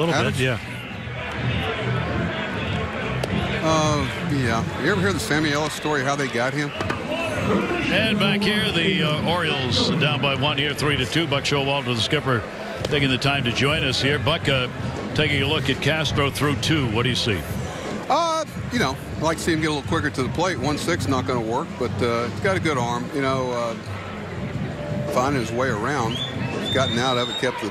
little bit, yeah. Yeah. You ever hear the Sammy Ellis story, how they got him? And back here, the Orioles down by 1 here, 3-2. Buck Showalter, the skipper, taking the time to join us here. Buck, taking a look at Castro through 2. What do you see? You know, I'd like to see him get a little quicker to the plate. 1-6 not going to work, but he's got a good arm. You know, finding his way around. He's gotten out of it, kept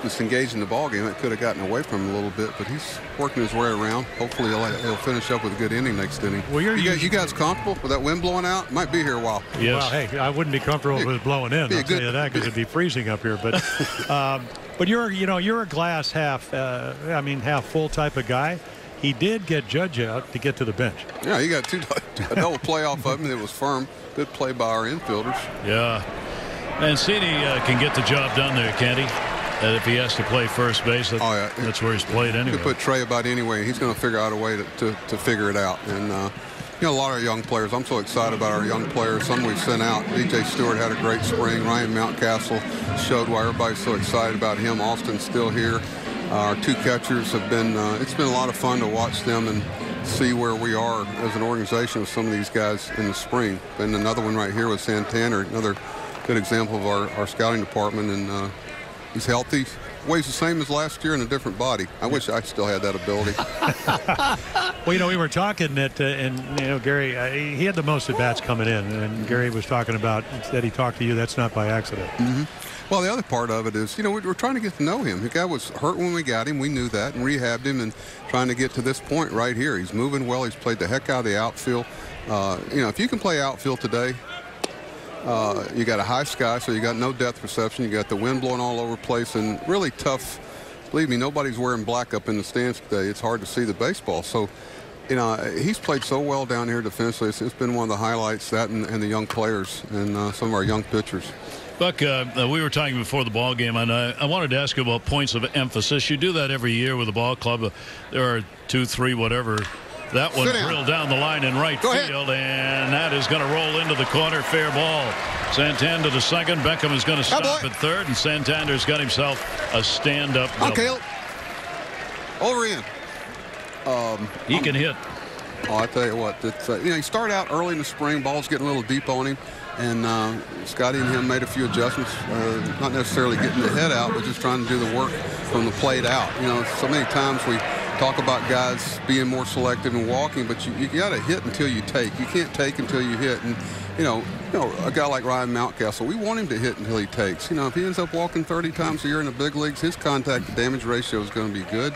us engaged in the ball game. It could have gotten away from him a little bit, but he's working his way around. Hopefully he'll finish up with a good inning next inning. Well, you guys comfortable with that wind blowing out? Might be here a while. Yes. Well, hey, I wouldn't be comfortable with it blowing in. I'll tell you that, because it'd be freezing up here. But but you're a glass half half full type of guy. He did get Judge out to get to the bench. Yeah, he got a double play off of him. It was firm. Good play by our infielders. Yeah. Mancini can get the job done there, can't he? If he has to play first base, that's where he's played anyway. You could put Trey about anyway. He's going to figure out a way to figure it out. And, you know, a lot of our young players. I'm so excited about our young players. Some we've sent out. DJ Stewart had a great spring. Ryan Mountcastle showed why everybody's so excited about him. Austin's still here. Our 2 catchers have been, it's been a lot of fun to watch them and see where we are as an organization with some of these guys in the spring. And another one right here with Santana, another good example of our scouting department. And he's healthy, weighs the same as last year in a different body. I wish I still had that ability. Well, you know, we were talking that, and, you know, Gary, he had the most at-bats coming in. And Gary was talking about that he talked to you. That's not by accident. Mm-hmm. Well, the other part of it is, you know, we're trying to get to know him. The guy was hurt when we got him. We knew that and rehabbed him and trying to get to this point right here. He's moving well. He's played the heck out of the outfield. You know, if you can play outfield today, you got a high sky, so you got no depth perception. You got the wind blowing all over the place and really tough. Believe me, nobody's wearing black up in the stands today. It's hard to see the baseball. So, you know, he's played so well down here defensively. It's been one of the highlights, that and the young players and some of our young pitchers. Buck, we were talking before the ball game, and I wanted to ask you about points of emphasis. You do that every year with the ball club. There are 2, 3, whatever. That one drilled down the line in right field, and that is going to roll into the corner. Fair ball. Santander to second. Beckham is going to stop at third, and Santander's got himself a stand-up double. Okay. Over in. He can hit. Oh, I tell you what, it's, you know, he started out early in the spring. Ball's getting a little deep on him. And Scotty and him made a few adjustments, not necessarily getting the head out, but just trying to do the work from the plate out. You know, so many times we talk about guys being more selective and walking, but you got to hit until you take. You can't take until you hit. And, you know, a guy like Ryan Mountcastle, we want him to hit until he takes. You know, if he ends up walking 30 times a year in the big leagues, his contact to damage ratio is going to be good.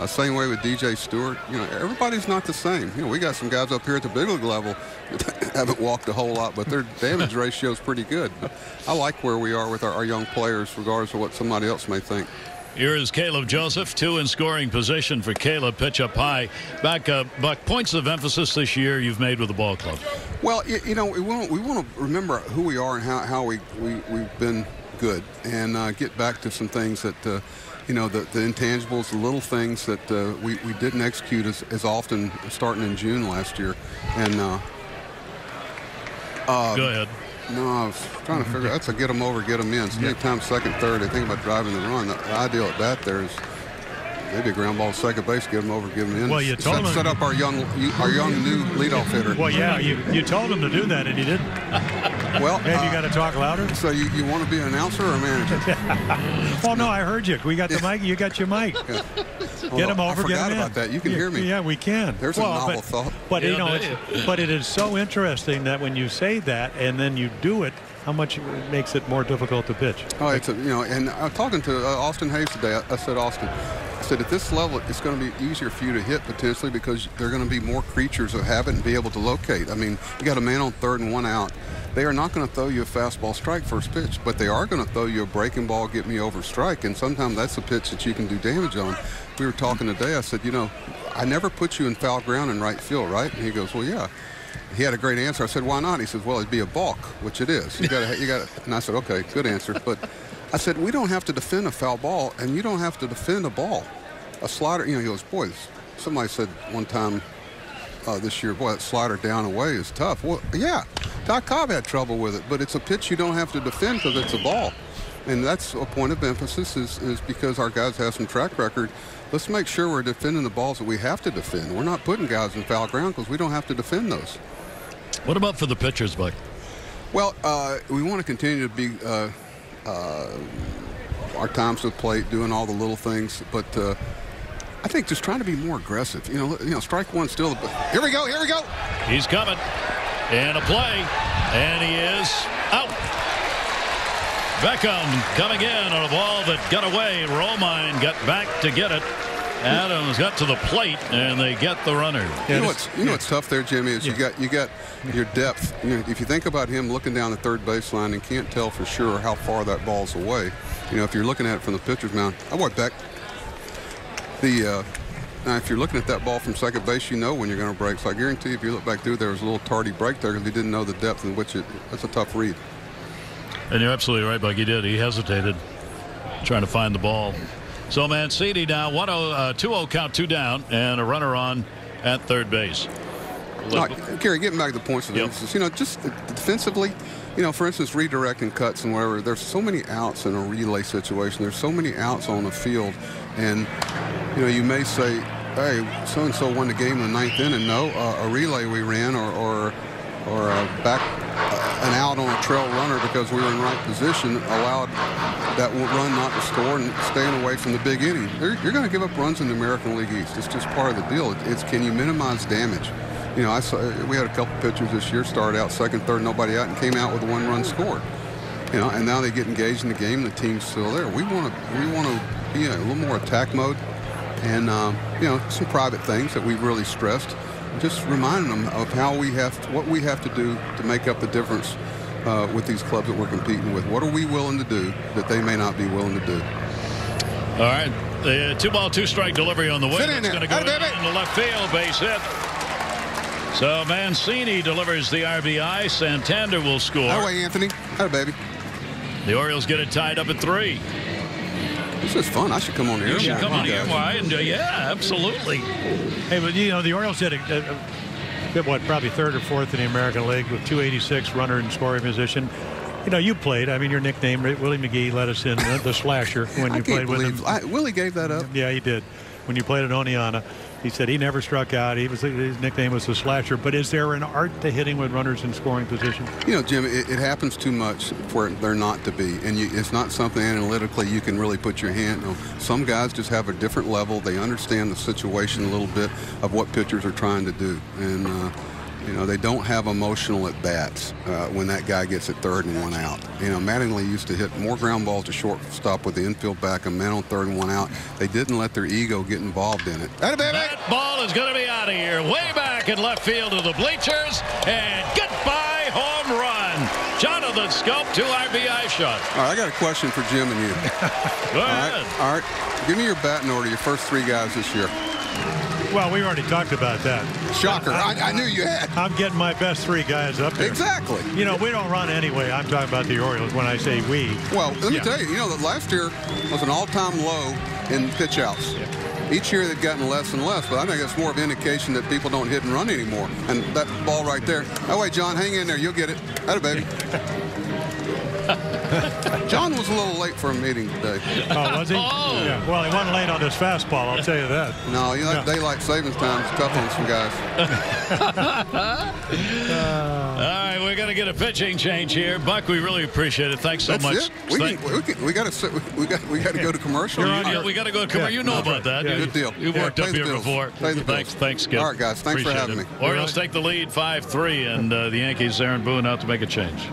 Same way with DJ Stewart. You know, everybody's not the same. You know, we got some guys up here at the big league level that haven't walked a whole lot, but their damage ratio is pretty good. But I like where we are with our young players, regardless of what somebody else may think. Here is Caleb Joseph, 2 in scoring position for Caleb. Pitch up high. Back, Buck, points of emphasis this year you've made with the ball club. Well, you know, we want to remember who we are and how we've been good, and get back to some things that you know, the intangibles, the little things that we didn't execute as often starting in June last year. And go ahead. No, I was trying to figure out. That's a get them over, get them in. So many times second, third, they think about driving the run. The ideal at bat there is maybe a ground ball to second base, get them over, get them in. Well, you told him set up our young new leadoff hitter. Well, yeah, you told him to do that, and he didn't. Well, maybe you got to talk louder. So you want to be an announcer or a manager? Oh no, I heard you. We got the mic. You got your mic. Yeah. Get him over. I forgot about that. You can hear me. Yeah, we can. There's a novel thought. But you know, but it is so interesting that when you say that and then you do it, how much it makes it more difficult to pitch. Oh, it's you know, and I'm talking to Austin Hayes today. I said, Austin, I said at this level it's going to be easier for you to hit potentially because there are going to be more creatures of habit and be able to locate. I mean, you got a man on third and 1 out. They are not going to throw you a fastball strike first pitch, but they are going to throw you a breaking ball, get me over strike, and sometimes that's a pitch that you can do damage on. We were talking today. I said, you know, I never put you in foul ground in right field, right? And he goes, well, yeah. He had a great answer. I said, why not? He says, well, it'd be a balk, which it is. You got to. And I said, okay, good answer. But I said, we don't have to defend a foul ball, and you don't have to defend a ball. A slider, you know, he goes, boy, somebody said one time this year, boy, that slider down away is tough. Well, yeah, Doc Cobb had trouble with it, but it's a pitch you don't have to defend because it's a ball. And that's a point of emphasis is because our guys have some track record. Let's make sure we're defending the balls that we have to defend. We're not putting guys in foul ground because we don't have to defend those. What about for the pitchers, Buck? Well, we want to continue to be our times to the plate, doing all the little things, but I think just trying to be more aggressive. You know, strike one still. Here we go. He's coming. And a play. And he is out. Beckham coming in on a ball that got away. Romine got back to get it. Adams got to the plate, and they get the runner. You know what's tough there, Jimmy, is you got your depth. You know, if you think about him looking down the third baseline and can't tell for sure how far that ball's away. You know, if you're looking at it from the pitcher's mound, I want Beck. Now, if you're looking at that ball from second base, you know when you're going to break. So I guarantee you, if you look back through, there was a little tardy break there because he didn't know the depth in which that's a tough read. And you're absolutely right, Buck. He did. He hesitated trying to find the ball. So Mancini now 2-0 count, 2 down, and a runner on at third base. Gary, getting back to the points of emphasis, you know, just defensively, you know, for instance, redirecting cuts and whatever, there's so many outs in a relay situation. There's so many outs on the field. And, you know, you may say, hey, so-and-so won the game in the 9th inning. No, a relay we ran or back an out on a trail runner because we were in right position allowed that run not to score and staying away from the big inning. You're going to give up runs in the American League East. It's just part of the deal. It's can you minimize damage? You know, we had a couple pitchers this year started out second, third, nobody out, and came out with a 1-run score. You know, and now they get engaged in the game, and the team's still there. We want to be in a little more attack mode, and you know, some private things that we've really stressed. Just reminding them of what we have to do to make up the difference with these clubs that we're competing with. What are we willing to do that they may not be willing to do? All right, the 2-ball, 2-strike delivery on the way. It's going to go in the left field, base hit. So Mancini delivers the RBI. Santander will score. That way, Anthony. Hi, baby. The Orioles get it tied up at 3. This is fun. I should come on here. You should come on here. Why? Yeah, absolutely. Hey, but you know, the Orioles did probably 3rd or 4th in the American League with 286 runner in scoring position. You know, you played. I mean, your nickname, Willie McGee, let us in the slasher when you played with him. Willie gave that up. Yeah, he did. When you played at Oneonta, he said he never struck out. His nickname was the slasher. But is there an art to hitting with runners in scoring position? You know, Jim, it happens too much for there not to be. And it's not something analytically you can really put your hand on. Some guys just have a different level. They understand the situation a little bit of what pitchers are trying to do. And, you know, they don't have emotional at-bats when that guy gets at third and 1 out. You know, Mattingly used to hit more ground balls to shortstop with the infield back, a man on third and 1 out. They didn't let their ego get involved in it. That ball is going to be out of here, way back in left field of the bleachers, and goodbye home run. Jonathan Scope, 2 RBI shot. All right, I got a question for Jim and you. Go ahead. All right, give me your batting order, your first 3 guys this year. Well, we already talked about that. Shocker. I knew you had. I'm getting my best 3 guys up there. Exactly. You know, we don't run anyway. I'm talking about the Orioles when I say we. Well, let me tell you, you know, that last year was an all-time low in pitch outs. Yeah. Each year they've gotten less and less, but I think that's more of an indication that people don't hit and run anymore. And that ball right there. Oh, wait, John, hang in there. You'll get it. Atta baby. John was a little late for a meeting today. Oh, was he? Oh. Yeah. Well, he wasn't late on this fastball, I'll tell you that. No, you know, that daylight savings time is tough on some guys. All right, we're going to get a pitching change here. Buck, we really appreciate it. Thanks so much. We got to go to commercial. We got to go to commercial. You know about that. Yeah. Good deal. You've worked up here before. Thanks, Skip. All right, guys. Thanks for having me. Orioles take the lead 5-3, and the Yankees, Aaron Boone, out to make a change.